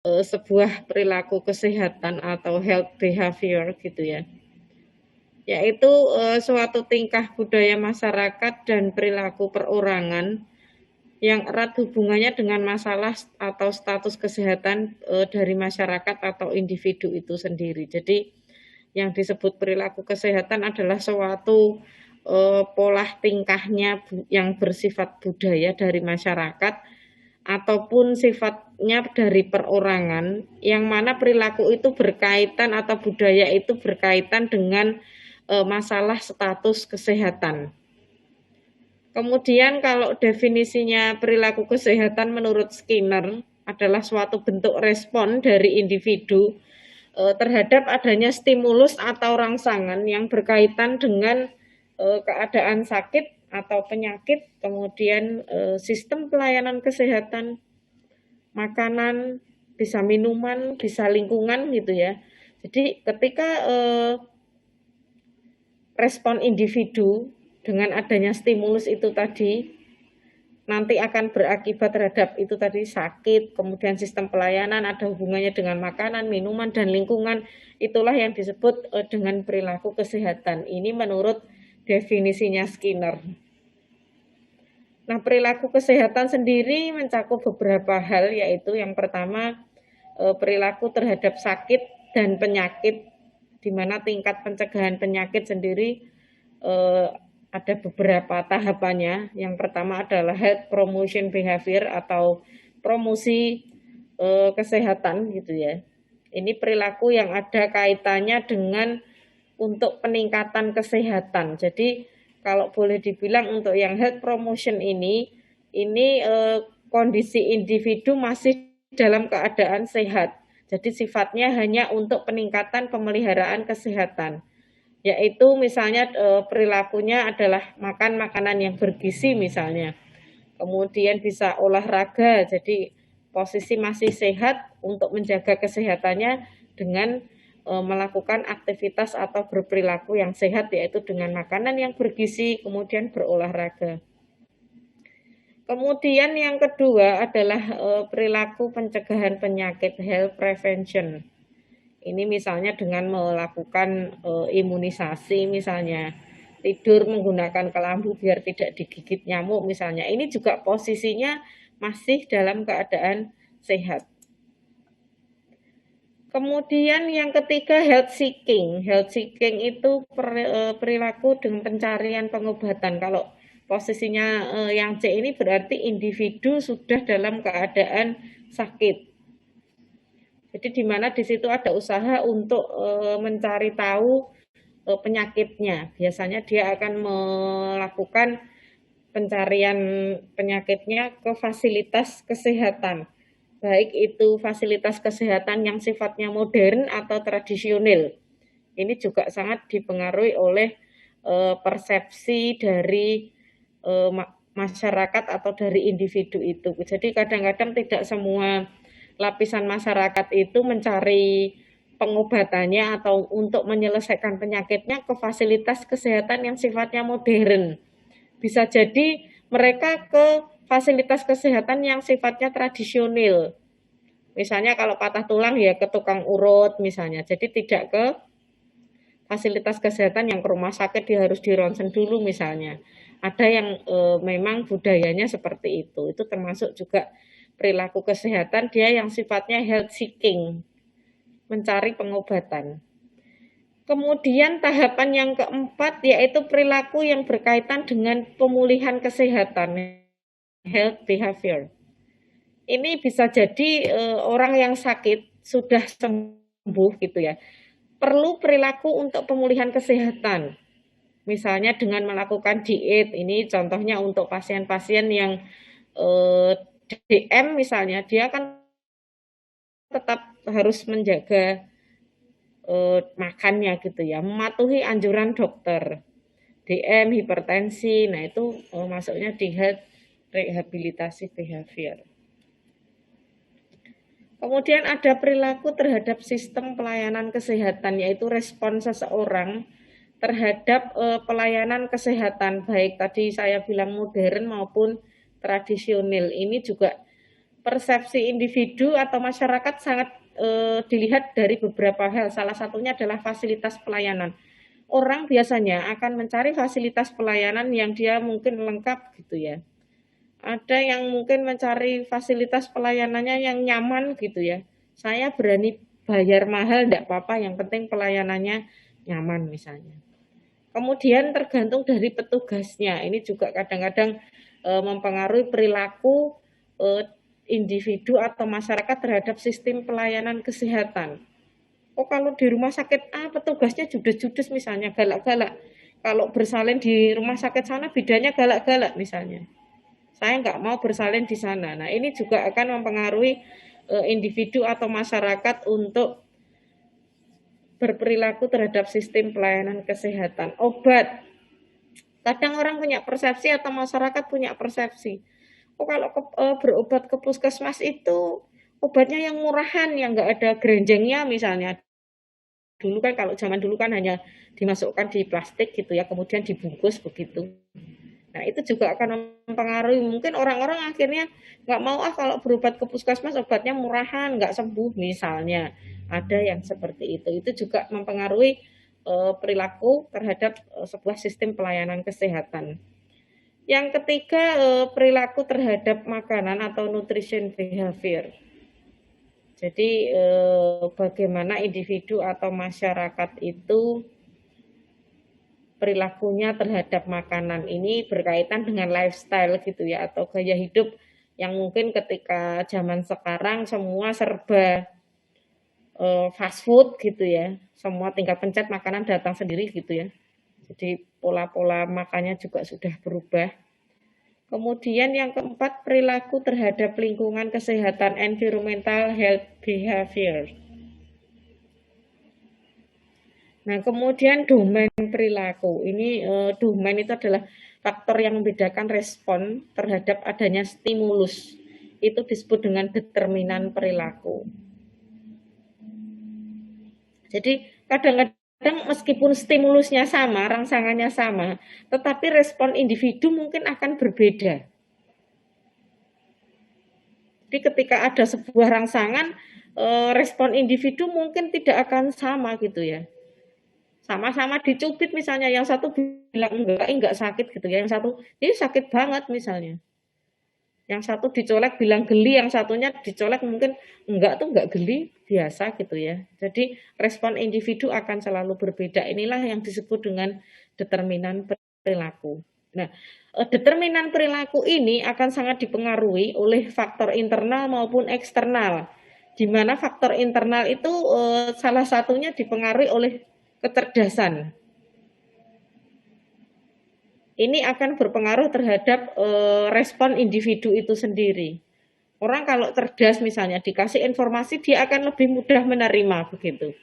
sebuah perilaku kesehatan atau health behavior gitu ya. Yaitu suatu tingkah budaya masyarakat dan perilaku perorangan yang erat hubungannya dengan masalah atau status kesehatan dari masyarakat atau individu itu sendiri. Jadi yang disebut perilaku kesehatan adalah suatu pola tingkahnya yang bersifat budaya dari masyarakat ataupun sifatnya dari perorangan, yang mana perilaku itu berkaitan atau budaya itu berkaitan dengan masalah status kesehatan. Kemudian kalau definisinya perilaku kesehatan menurut Skinner adalah suatu bentuk respon dari individu terhadap adanya stimulus atau rangsangan yang berkaitan dengan keadaan sakit atau penyakit, kemudian sistem pelayanan kesehatan, makanan, bisa minuman, bisa lingkungan gitu ya. Jadi ketika respon individu dengan adanya stimulus itu tadi nanti akan berakibat terhadap itu tadi sakit, kemudian sistem pelayanan ada hubungannya dengan makanan, minuman, dan lingkungan, itulah yang disebut dengan perilaku kesehatan. Ini menurut definisinya Skinner. Nah, perilaku kesehatan sendiri mencakup beberapa hal, yaitu yang pertama perilaku terhadap sakit dan penyakit, di mana tingkat pencegahan penyakit sendiri ada beberapa tahapannya. Yang pertama adalah health promotion behavior atau promosi kesehatan gitu ya. Ini perilaku yang ada kaitannya dengan untuk peningkatan kesehatan. Jadi kalau boleh dibilang untuk yang health promotion ini kondisi individu masih dalam keadaan sehat. Jadi sifatnya hanya untuk peningkatan pemeliharaan kesehatan. Yaitu misalnya perilakunya adalah makan makanan yang bergizi misalnya. Kemudian bisa olahraga, jadi posisi masih sehat untuk menjaga kesehatannya dengan melakukan aktivitas atau berperilaku yang sehat, yaitu dengan makanan yang bergizi, kemudian berolahraga. Kemudian yang kedua adalah perilaku pencegahan penyakit, health prevention. Ini misalnya dengan melakukan imunisasi misalnya, tidur menggunakan kelambu biar tidak digigit nyamuk misalnya. Ini juga posisinya masih dalam keadaan sehat. Kemudian yang ketiga health seeking. Health seeking itu perilaku dengan pencarian pengobatan. Kalau posisinya yang C ini berarti individu sudah dalam keadaan sakit. Jadi di mana di situ ada usaha untuk mencari tahu penyakitnya. Biasanya dia akan melakukan pencarian penyakitnya ke fasilitas kesehatan. Baik itu fasilitas kesehatan yang sifatnya modern atau tradisional. Ini juga sangat dipengaruhi oleh persepsi dari masyarakat atau dari individu itu. Jadi kadang-kadang tidak semua lapisan masyarakat itu mencari pengobatannya atau untuk menyelesaikan penyakitnya ke fasilitas kesehatan yang sifatnya modern. Bisa jadi mereka ke fasilitas kesehatan yang sifatnya tradisional. Misalnya kalau patah tulang ya ke tukang urut misalnya. Jadi tidak ke fasilitas kesehatan yang ke rumah sakit dia harus dironsen dulu misalnya. Ada yang memang budayanya seperti itu. Itu termasuk juga perilaku kesehatan dia yang sifatnya health seeking, mencari pengobatan. Kemudian tahapan yang keempat yaitu perilaku yang berkaitan dengan pemulihan kesehatan, health behavior. Ini bisa jadi orang yang sakit sudah sembuh gitu ya, perlu perilaku untuk pemulihan kesehatan. Misalnya dengan melakukan diet, ini contohnya untuk pasien-pasien yang DM misalnya, dia kan tetap harus menjaga makannya gitu ya, mematuhi anjuran dokter. DM, hipertensi, nah itu masuknya di health rehabilitasi behavior. Kemudian ada perilaku terhadap sistem pelayanan kesehatan, yaitu respon seseorang terhadap pelayanan kesehatan, baik tadi saya bilang modern maupun tradisional. Ini juga persepsi individu atau masyarakat sangat dilihat dari beberapa hal. Salah satunya adalah fasilitas pelayanan. Orang biasanya akan mencari fasilitas pelayanan yang dia mungkin lengkap gitu ya. Ada yang mungkin mencari fasilitas pelayanannya yang nyaman gitu ya. Saya berani bayar mahal enggak apa-apa, yang penting pelayanannya nyaman misalnya. Kemudian tergantung dari petugasnya. Ini juga kadang-kadang mempengaruhi perilaku individu atau masyarakat terhadap sistem pelayanan kesehatan. Oh, kalau di rumah sakit A petugasnya judes-judes misalnya, galak-galak. Kalau bersalin di rumah sakit sana bidanya galak-galak misalnya. Saya nggak mau bersalin di sana. Nah, ini juga akan mempengaruhi individu atau masyarakat untuk berperilaku terhadap sistem pelayanan kesehatan. Obat. Kadang orang punya persepsi atau masyarakat punya persepsi. Oh, kalau berobat ke puskesmas itu obatnya yang murahan, yang nggak ada grenjengnya misalnya. Dulu kan kalau zaman dulu kan hanya dimasukkan di plastik gitu ya, kemudian dibungkus begitu. Nah, itu juga akan mempengaruhi, mungkin orang-orang akhirnya nggak mau kalau berobat ke puskesmas obatnya murahan, nggak sembuh misalnya. Ada yang seperti itu. Itu juga mempengaruhi perilaku terhadap sebuah sistem pelayanan kesehatan. Yang ketiga, perilaku terhadap makanan atau nutrition behavior. Jadi bagaimana individu atau masyarakat itu perilakunya terhadap makanan ini berkaitan dengan lifestyle gitu ya, atau gaya hidup yang mungkin ketika zaman sekarang semua serba fast food gitu ya, semua tinggal pencet makanan datang sendiri gitu ya. Jadi pola-pola makannya juga sudah berubah. Kemudian yang keempat, perilaku terhadap lingkungan kesehatan, environmental health behavior. Nah, kemudian domain perilaku. Ini domain itu adalah faktor yang membedakan respon terhadap adanya stimulus. Itu disebut dengan determinan perilaku. Jadi kadang-kadang meskipun stimulusnya sama, rangsangannya sama, tetapi respon individu mungkin akan berbeda. Jadi ketika ada sebuah rangsangan, respon individu mungkin tidak akan sama gitu ya. Sama-sama dicubit misalnya, yang satu bilang enggak sakit gitu ya, yang satu ini sakit banget misalnya. Yang satu dicolek bilang geli, yang satunya dicolek mungkin enggak tuh enggak geli, biasa gitu ya. Jadi respon individu akan selalu berbeda. Inilah yang disebut dengan determinan perilaku. Nah, determinan perilaku ini akan sangat dipengaruhi oleh faktor internal maupun eksternal. Di mana faktor internal itu salah satunya dipengaruhi oleh kecerdasan. Ini akan berpengaruh terhadap respon individu itu sendiri. Orang kalau cerdas misalnya dikasih informasi, dia akan lebih mudah menerima begitu.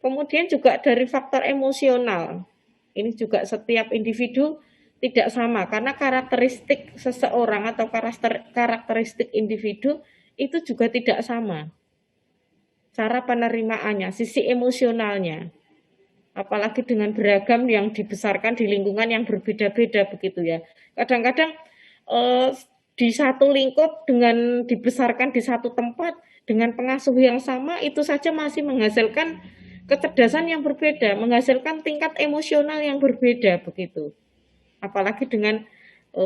Kemudian juga dari faktor emosional. Ini juga setiap individu tidak sama karena karakteristik seseorang atau karakteristik individu itu juga tidak sama. Cara penerimaannya, sisi emosionalnya. Apalagi dengan beragam yang dibesarkan di lingkungan yang berbeda-beda begitu ya. Kadang-kadang di satu lingkup dengan dibesarkan di satu tempat dengan pengasuh yang sama itu saja masih menghasilkan kecerdasan yang berbeda, menghasilkan tingkat emosional yang berbeda begitu. Apalagi dengan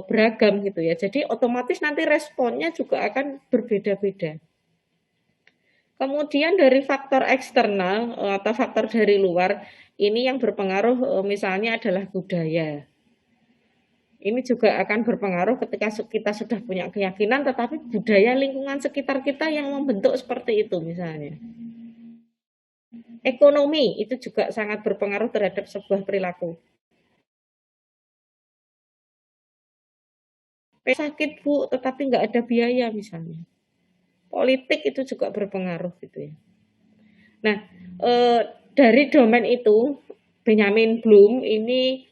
beragam gitu ya. Jadi otomatis nanti responnya juga akan berbeda-beda. Kemudian dari faktor eksternal atau faktor dari luar, ini yang berpengaruh misalnya adalah budaya. Ini juga akan berpengaruh ketika kita sudah punya keyakinan, tetapi budaya lingkungan sekitar kita yang membentuk seperti itu misalnya. Ekonomi itu juga sangat berpengaruh terhadap sebuah perilaku. Sakit bu, tetapi nggak ada biaya misalnya. Politik itu juga berpengaruh gitu ya. Nah, dari domain itu Benjamin Bloom ini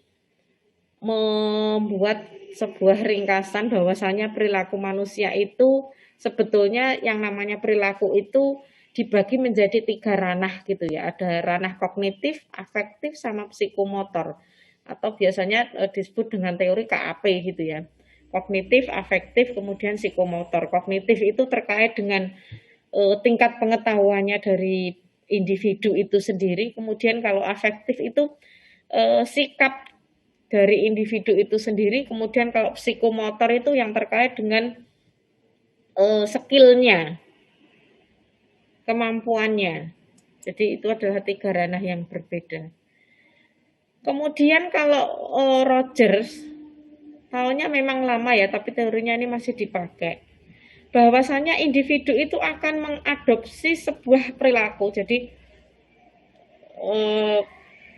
membuat sebuah ringkasan bahwasanya perilaku manusia itu sebetulnya yang namanya perilaku itu dibagi menjadi 3 ranah gitu ya. Ada ranah kognitif, afektif, sama psikomotor. Atau biasanya disebut dengan teori KAP gitu ya. Kognitif, afektif, kemudian psikomotor. Kognitif itu terkait dengan tingkat pengetahuannya dari individu itu sendiri. Kemudian kalau afektif itu sikap dari individu itu sendiri. Kemudian kalau psikomotor itu yang terkait dengan skillnya, kemampuannya. Jadi itu adalah 3 ranah yang berbeda. Kemudian kalau Rogers, tahunnya memang lama ya, tapi teorinya ini masih dipakai. Bahwasanya individu itu akan mengadopsi sebuah perilaku. Jadi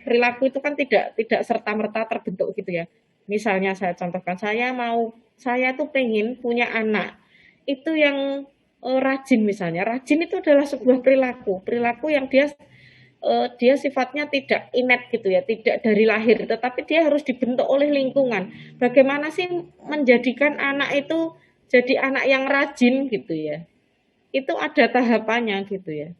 perilaku itu kan tidak serta-merta terbentuk gitu ya. Misalnya saya contohkan, saya tuh pengen punya anak. Itu yang rajin misalnya. Rajin itu adalah sebuah perilaku yang dia sifatnya tidak innate gitu ya, tidak dari lahir, tetapi dia harus dibentuk oleh lingkungan. Bagaimana sih menjadikan anak itu jadi anak yang rajin gitu ya? Itu ada tahapannya gitu ya.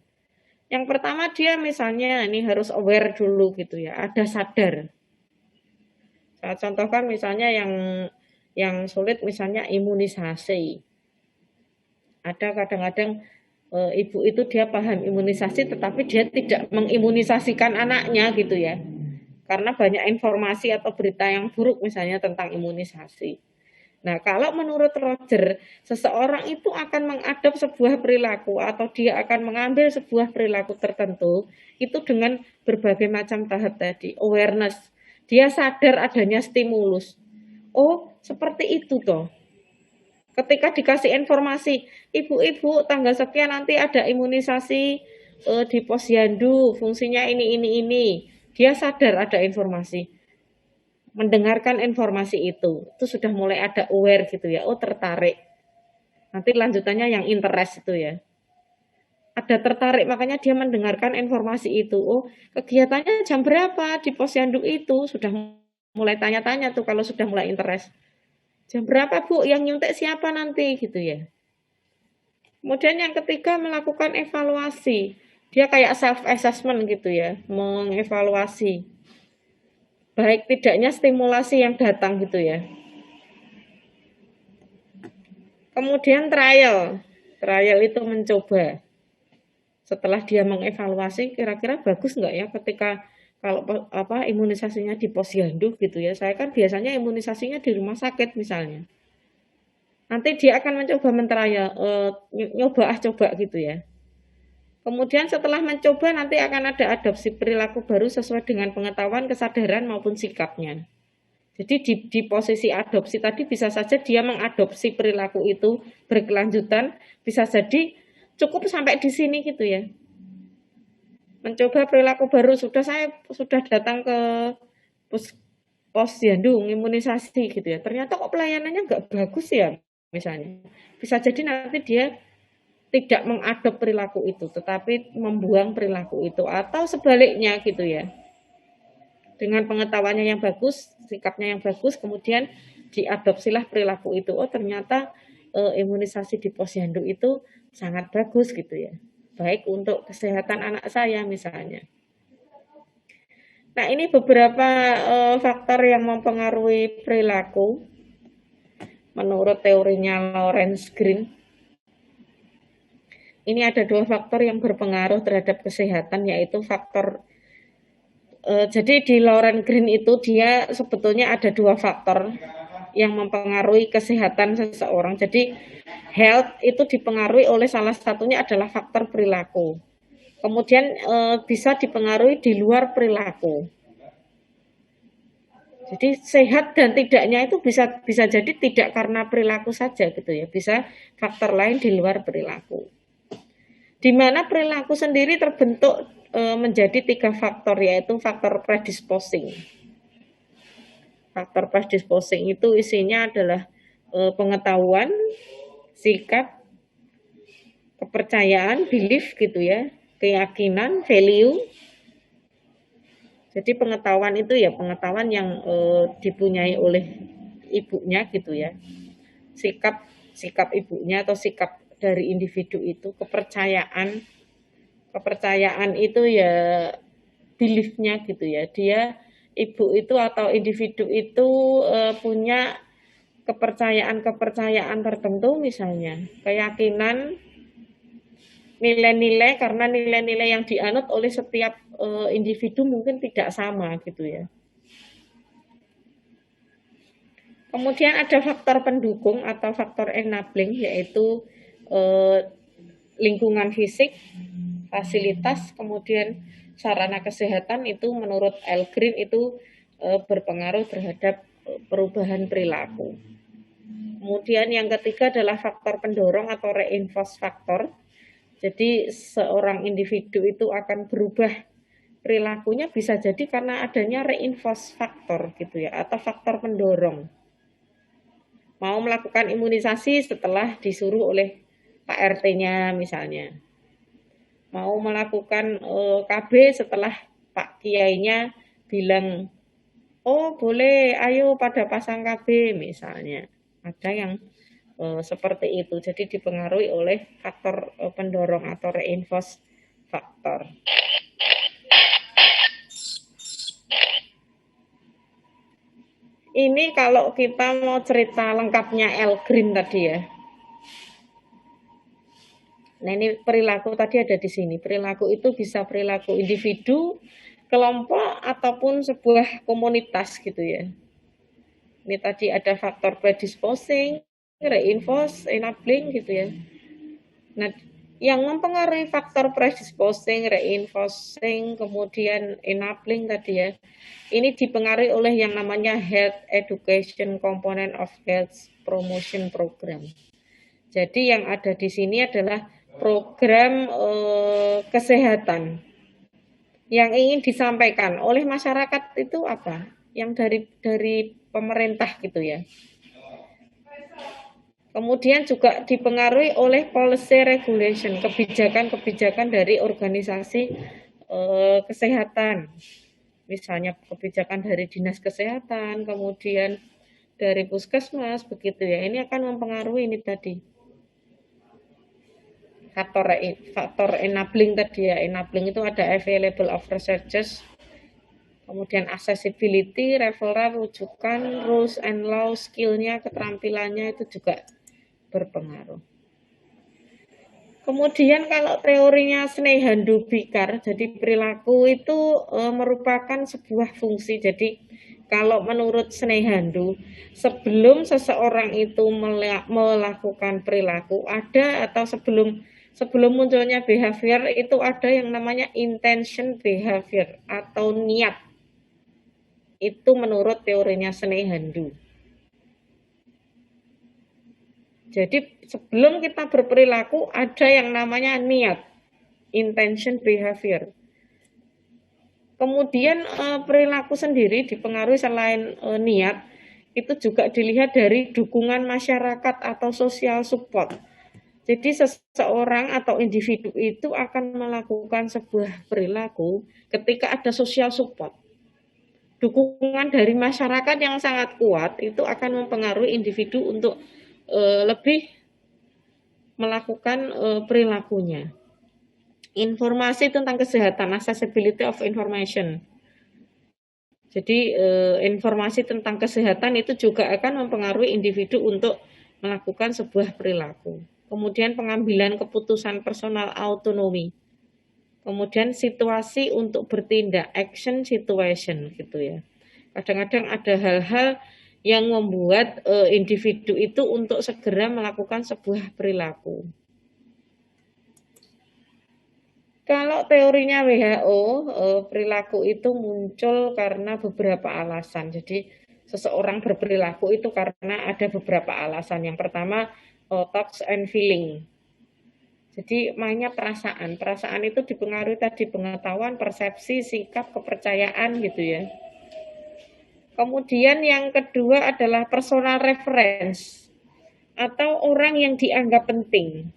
Yang pertama dia misalnya ini harus aware dulu gitu ya, ada sadar. Saya contohkan misalnya yang sulit misalnya imunisasi. Ada kadang-kadang ibu itu dia paham imunisasi tetapi dia tidak mengimunisasikan anaknya gitu ya. Karena banyak informasi atau berita yang buruk misalnya tentang imunisasi. Nah, kalau menurut Roger, seseorang itu akan mengadop sebuah perilaku atau dia akan mengambil sebuah perilaku tertentu itu dengan berbagai macam tahap tadi. Awareness, dia sadar adanya stimulus. Oh, seperti itu toh. Ketika dikasih informasi, ibu-ibu tanggal sekian nanti ada imunisasi di posyandu, fungsinya ini. Dia sadar ada informasi. Mendengarkan informasi itu sudah mulai ada aware gitu ya. Oh, tertarik. Nanti lanjutannya yang interest itu ya. Ada tertarik, makanya dia mendengarkan informasi itu. Oh, kegiatannya jam berapa di posyandu itu? Sudah mulai tanya-tanya tuh kalau sudah mulai interest. Jam berapa Bu? Yang nyuntik siapa nanti gitu ya. Kemudian yang ketiga melakukan evaluasi. Dia kayak self assessment gitu ya, mengevaluasi. Baik tidaknya stimulasi yang datang gitu ya. Kemudian trial. Trial itu mencoba. Setelah dia mengevaluasi kira-kira bagus nggak ya ketika kalau imunisasinya di posyandu gitu ya. Saya kan biasanya imunisasinya di rumah sakit misalnya. Nanti dia akan mencoba mentrial, coba gitu ya. Kemudian setelah mencoba nanti akan ada adopsi perilaku baru sesuai dengan pengetahuan, kesadaran maupun sikapnya. Jadi di posisi adopsi tadi bisa saja dia mengadopsi perilaku itu berkelanjutan, bisa jadi cukup sampai di sini gitu ya. Mencoba perilaku baru, saya sudah datang ke posyandu imunisasi gitu ya. Ternyata kok pelayanannya nggak bagus ya misalnya. Bisa jadi nanti dia tidak mengadop perilaku itu, tetapi membuang perilaku itu, atau sebaliknya gitu ya. Dengan pengetahuannya yang bagus, sikapnya yang bagus, kemudian diadopsilah perilaku itu. Oh ternyata imunisasi di posyandu itu sangat bagus gitu ya. Baik untuk kesehatan anak saya misalnya. Nah ini beberapa faktor yang mempengaruhi perilaku menurut teorinya Lawrence Green. Ini ada 2 faktor yang berpengaruh terhadap kesehatan, yaitu faktor jadi di Lawrence Green itu dia sebetulnya ada 2 faktor yang mempengaruhi kesehatan seseorang. Jadi health itu dipengaruhi oleh salah satunya adalah faktor perilaku. Kemudian bisa dipengaruhi di luar perilaku. Jadi sehat dan tidaknya itu bisa jadi tidak karena perilaku saja gitu ya, bisa faktor lain di luar perilaku. Di mana perilaku sendiri terbentuk menjadi 3 faktor, yaitu faktor predisposing. Faktor predisposing itu isinya adalah pengetahuan, sikap, kepercayaan, belief gitu ya, keyakinan, value. Jadi pengetahuan itu ya pengetahuan yang dipunyai oleh ibunya gitu ya. Sikap ibunya atau sikap dari individu itu, kepercayaan itu ya beliefnya gitu ya. Dia ibu itu atau individu itu punya kepercayaan-kepercayaan tertentu misalnya, keyakinan, nilai-nilai, karena nilai-nilai yang dianut oleh setiap individu mungkin tidak sama gitu ya. Kemudian ada faktor pendukung atau faktor enabling, yaitu lingkungan fisik, fasilitas, kemudian sarana kesehatan. Itu menurut Elgrin itu berpengaruh terhadap perubahan perilaku. Kemudian yang ketiga adalah faktor pendorong atau reinforce faktor. Jadi seorang individu itu akan berubah perilakunya bisa jadi karena adanya reinforce faktor gitu ya, atau faktor pendorong. Mau melakukan imunisasi setelah disuruh oleh Pak RT-nya misalnya. Mau melakukan KB setelah Pak Kiainya bilang, oh boleh, ayo pada pasang KB misalnya. Ada yang seperti itu. Jadi dipengaruhi oleh faktor pendorong atau reinforce faktor. Ini kalau kita mau cerita lengkapnya Elgrin tadi ya. Nah ini perilaku tadi ada di sini. Perilaku itu bisa perilaku individu, kelompok, ataupun sebuah komunitas gitu ya. Ini tadi ada faktor predisposing, reinforce, enabling gitu ya. Nah yang mempengaruhi faktor predisposing, reinforcing, kemudian enabling tadi ya, ini dipengaruhi oleh yang namanya Health Education Component of Health Promotion Program. Jadi yang ada di sini adalah program kesehatan yang ingin disampaikan oleh masyarakat itu apa? Yang dari pemerintah gitu ya. Kemudian juga dipengaruhi oleh policy regulation, kebijakan-kebijakan dari organisasi kesehatan. Misalnya kebijakan dari dinas kesehatan, kemudian dari puskesmas, begitu ya. Ini akan mempengaruhi ini tadi. Faktor enabling tadi ya. Enabling itu ada available of researchers, kemudian accessibility, referral, rujukan, rules and law, skillnya, keterampilannya itu juga berpengaruh. Kemudian kalau teorinya Snehandu-Bikar, jadi perilaku itu merupakan sebuah fungsi. Jadi kalau menurut Snehandu, sebelum seseorang itu melakukan perilaku ada, atau sebelum munculnya behavior itu ada yang namanya intention behavior atau niat. Itu menurut teorinya Snehandu. Jadi sebelum kita berperilaku ada yang namanya niat, intention behavior. Kemudian perilaku sendiri dipengaruhi selain niat, itu juga dilihat dari dukungan masyarakat atau social support. Jadi seseorang atau individu itu akan melakukan sebuah perilaku ketika ada social support. Dukungan dari masyarakat yang sangat kuat itu akan mempengaruhi individu untuk lebih melakukan perilakunya. Informasi tentang kesehatan, accessibility of information. Jadi informasi tentang kesehatan itu juga akan mempengaruhi individu untuk melakukan sebuah perilaku. Kemudian pengambilan keputusan personal autonomi. Kemudian situasi untuk bertindak, action situation gitu ya. Kadang-kadang ada hal-hal yang membuat individu itu untuk segera melakukan sebuah perilaku. Kalau teorinya WHO, perilaku itu muncul karena beberapa alasan. Jadi seseorang berperilaku itu karena ada beberapa alasan. Yang pertama, thoughts and feeling. Jadi mainnya perasaan. Perasaan itu dipengaruhi tadi pengetahuan, persepsi, sikap, kepercayaan gitu ya. Kemudian yang kedua adalah personal reference atau orang yang dianggap penting.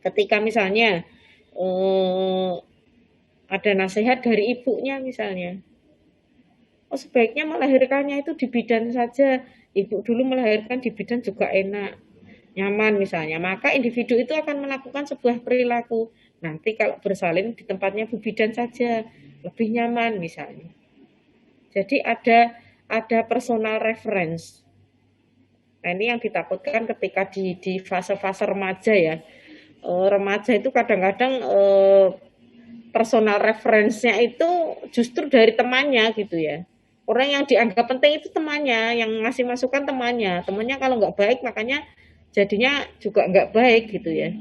Ketika misalnya ada nasihat dari ibunya misalnya, oh sebaiknya melahirkannya itu di bidan saja, ibu dulu melahirkan di bidan juga enak, nyaman misalnya, maka individu itu akan melakukan sebuah perilaku, nanti kalau bersalin di tempatnya bu bidan saja, lebih nyaman misalnya. Jadi ada personal reference. Nah, ini yang ditakutkan ketika di fase-fase remaja ya. Remaja itu kadang-kadang personal reference-nya itu justru dari temannya gitu ya. Orang yang dianggap penting itu temannya, yang ngasih masukan temannya. Temannya kalau nggak baik makanya jadinya juga nggak baik gitu ya.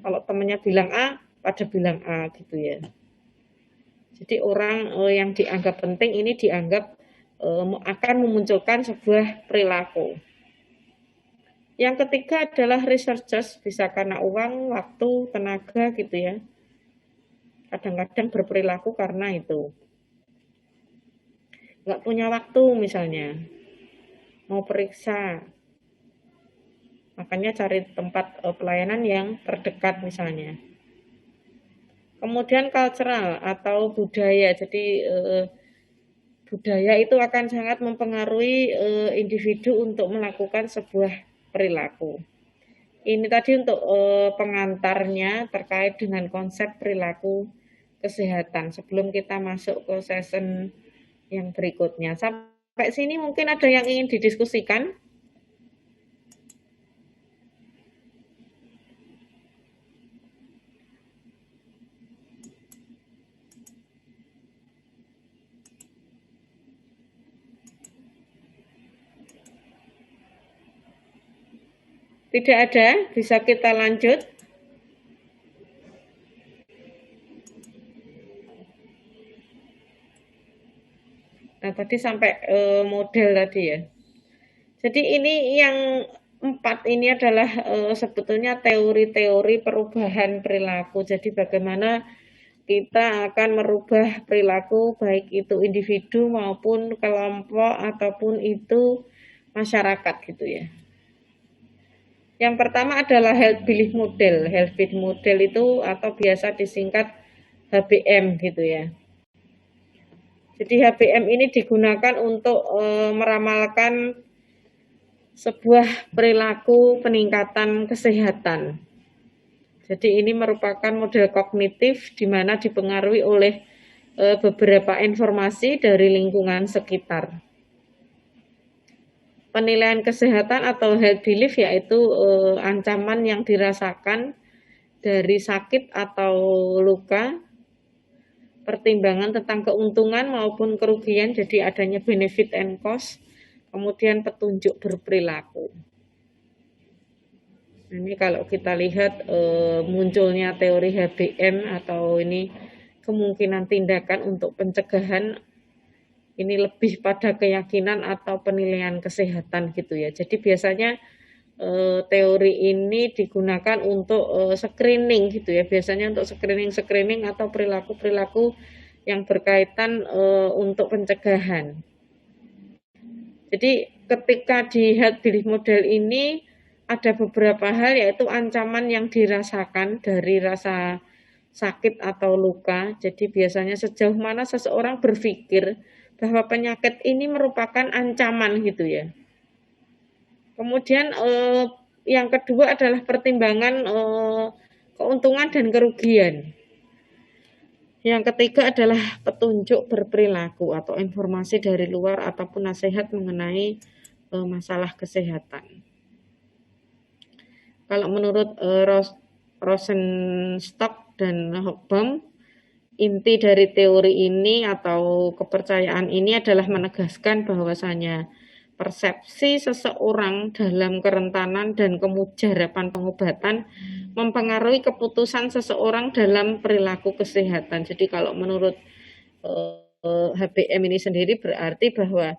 Kalau temannya bilang A, pada bilang A gitu ya. Jadi orang yang dianggap penting ini dianggap akan memunculkan sebuah perilaku. Yang ketiga adalah researchers, bisa karena uang, waktu, tenaga gitu ya. Kadang-kadang berperilaku karena itu. Nggak punya waktu misalnya, mau periksa, makanya cari tempat pelayanan yang terdekat misalnya. Kemudian cultural atau budaya, jadi budaya itu akan sangat mempengaruhi individu untuk melakukan sebuah perilaku. Ini tadi untuk pengantarnya terkait dengan konsep perilaku kesehatan. Sebelum kita masuk ke session yang berikutnya. Sampai sini mungkin ada yang ingin didiskusikan? Tidak ada, bisa kita lanjut. Nah, tadi sampai model tadi ya. Jadi ini yang 4 ini adalah sebetulnya teori-teori perubahan perilaku. Jadi bagaimana kita akan merubah perilaku baik itu individu maupun kelompok ataupun itu masyarakat gitu ya. Yang pertama adalah health belief model. Health belief model itu atau biasa disingkat HBM gitu ya. Jadi HBM ini digunakan untuk meramalkan sebuah perilaku peningkatan kesehatan. Jadi ini merupakan model kognitif di mana dipengaruhi oleh beberapa informasi dari lingkungan sekitar. Penilaian kesehatan atau health belief yaitu ancaman yang dirasakan dari sakit atau luka, pertimbangan tentang keuntungan maupun kerugian, jadi adanya benefit and cost, kemudian petunjuk berperilaku. Ini kalau kita lihat munculnya teori HBM atau ini kemungkinan tindakan untuk pencegahan ini lebih pada keyakinan atau penilaian kesehatan gitu ya. Jadi biasanya teori ini digunakan untuk screening gitu ya. Biasanya untuk screening atau perilaku-perilaku yang berkaitan untuk pencegahan. Jadi ketika di health belief model ini ada beberapa hal yaitu ancaman yang dirasakan dari rasa sakit atau luka. Jadi biasanya sejauh mana seseorang berpikir bahwa penyakit ini merupakan ancaman gitu ya. Kemudian yang kedua adalah pertimbangan keuntungan dan kerugian. Yang ketiga adalah petunjuk berperilaku atau informasi dari luar ataupun nasihat mengenai masalah kesehatan. Kalau menurut Rosenstock dan Hobsbawm, inti dari teori ini atau kepercayaan ini adalah menegaskan bahwasanya persepsi seseorang dalam kerentanan dan kemujaraban pengobatan mempengaruhi keputusan seseorang dalam perilaku kesehatan. Jadi kalau menurut HBM ini sendiri berarti bahwa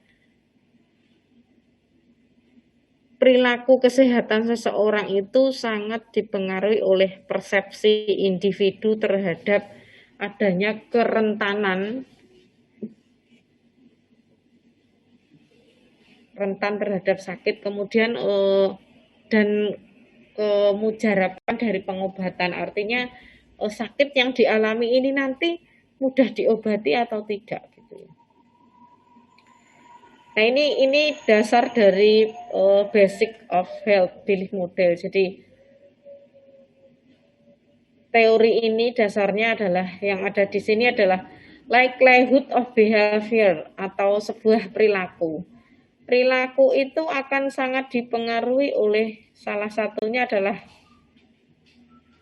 perilaku kesehatan seseorang itu sangat dipengaruhi oleh persepsi individu terhadap adanya kerentanan rentan terhadap sakit, kemudian dan kemujaraban dari pengobatan, artinya sakit yang dialami ini nanti mudah diobati atau tidak gitu. Nah ini dasar dari basic of health belief model. Jadi teori ini dasarnya adalah yang ada di sini adalah likelihood of behavior atau sebuah perilaku. Perilaku itu akan sangat dipengaruhi oleh salah satunya adalah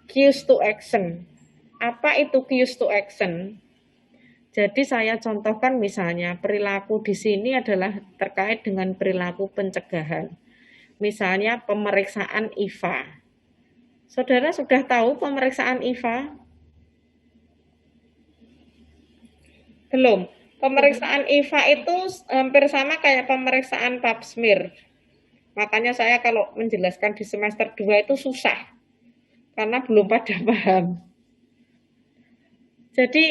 cues to action. Apa itu cues to action? Jadi saya contohkan misalnya perilaku di sini adalah terkait dengan perilaku pencegahan. Misalnya pemeriksaan IVA. Saudara sudah tahu pemeriksaan IVA? Belum. Pemeriksaan IVA itu hampir sama kayak pemeriksaan pap smear. Makanya saya kalau menjelaskan di semester 2 itu susah karena belum pada paham. Jadi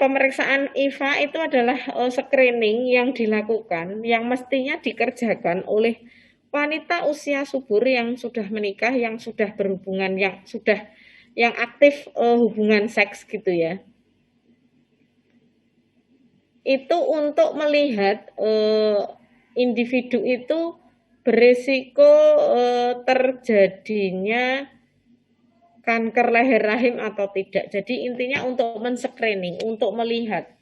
pemeriksaan IVA itu adalah screening yang dilakukan yang mestinya dikerjakan oleh wanita usia subur yang sudah menikah, yang sudah berhubungan, yang aktif hubungan seks gitu ya. Itu untuk melihat individu itu berisiko terjadinya kanker leher rahim atau tidak. Jadi intinya untuk men-screening, untuk melihat.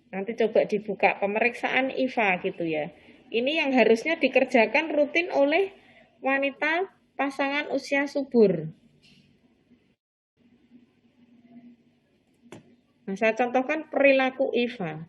Nanti coba dibuka pemeriksaan IVA gitu ya. Ini yang harusnya dikerjakan rutin oleh wanita pasangan usia subur. Nah, saya contohkan perilaku IVA.